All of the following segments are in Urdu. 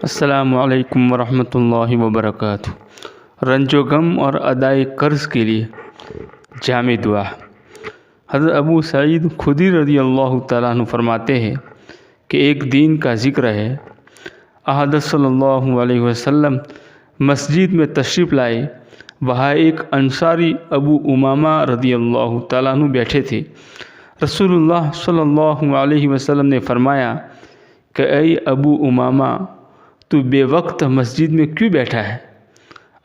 السلام علیکم ورحمۃ اللہ وبرکاتہ۔ رنج و غم اور ادائے قرض کے لیے جامع دعا۔ حضرت ابو سعید خدری رضی اللہ تعالیٰ عنہ فرماتے ہیں کہ ایک دن کا ذکر ہے، حضرت صلی اللہ علیہ وسلم مسجد میں تشریف لائے۔ وہاں ایک انصاری ابو امامہ رضی اللہ تعالیٰ عنہ بیٹھے تھے۔ رسول اللہ صلی اللہ علیہ وسلم نے فرمایا کہ اے ابو امامہ، تو بے وقت مسجد میں کیوں بیٹھا ہے؟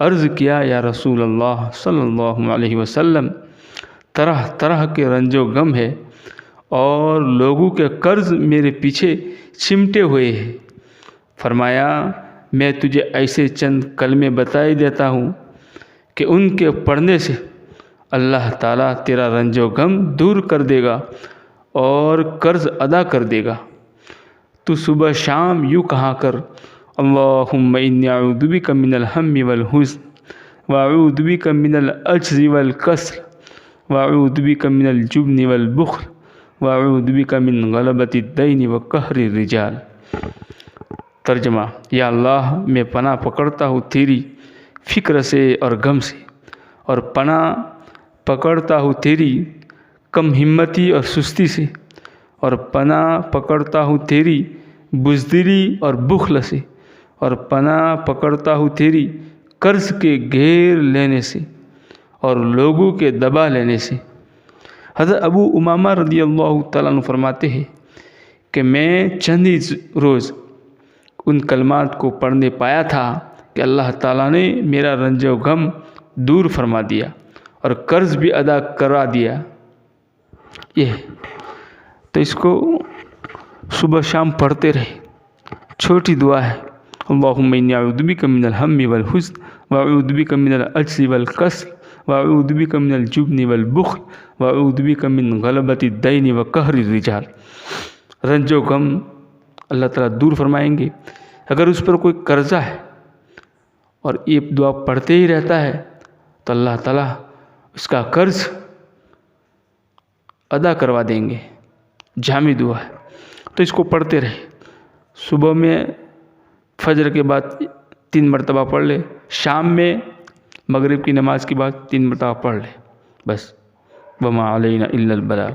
عرض کیا، یا رسول اللہ صلی اللہ علیہ وسلم، طرح طرح کے رنج و غم ہے اور لوگوں کے قرض میرے پیچھے چمٹے ہوئے ہیں۔ فرمایا، میں تجھے ایسے چند کلمے بتائی دیتا ہوں کہ ان کے پڑھنے سے اللہ تعالیٰ تیرا رنج و غم دور کر دے گا اور قرض ادا کر دے گا۔ تو صبح شام یوں کہا کر، اللہم انی اعوذ بک من الہم والحزن واعوذ بک من العجز والکسل واعوذ بک من الجبن والبخل واعوذ بک من غلبۃ الدین وقہر الرجال۔ ترجمہ: یا اللہ، میں پناہ پکڑتا ہوں تیری فکر سے اور غم سے، اور پناہ پکڑتا ہوں تیری کم ہمتی اور سستی سے، اور پناہ پکڑتا ہوں تیری بزدلی اور بخل سے، اور پناہ پکڑتا ہوں تیری قرض کے گھیر لینے سے اور لوگوں کے دبا لینے سے۔ حضرت ابو امامہ رضی اللہ تعالیٰ عنہ فرماتے ہیں کہ میں چند ہی روز ان کلمات کو پڑھنے پایا تھا کہ اللہ تعالیٰ نے میرا رنج و غم دور فرما دیا اور قرض بھی ادا کرا دیا۔ یہ تو اس کو صبح شام پڑھتے رہے۔ چھوٹی دعا ہے، اللہم انی اعوذ بک من الہم والحزن واعوذ بک من العجز والکسل واعوذ بک من الجبن والبخل واعوذ بک من غلبۃ الدین وقہر الرجال۔ رنج و غم اللہ تعالیٰ دور فرمائیں گے۔ اگر اس پر کوئی قرضہ ہے اور یہ دعا پڑھتے ہی رہتا ہے تو اللہ تعالیٰ اس کا قرض ادا کروا دیں گے۔ جامع دعا ہے تو اس کو پڑھتے رہے۔ صبح میں فجر کے بعد 3 مرتبہ پڑھ لے، شام میں مغرب کی نماز کے بعد 3 مرتبہ پڑھ لے، بس۔ وما علینا الا البلاغ۔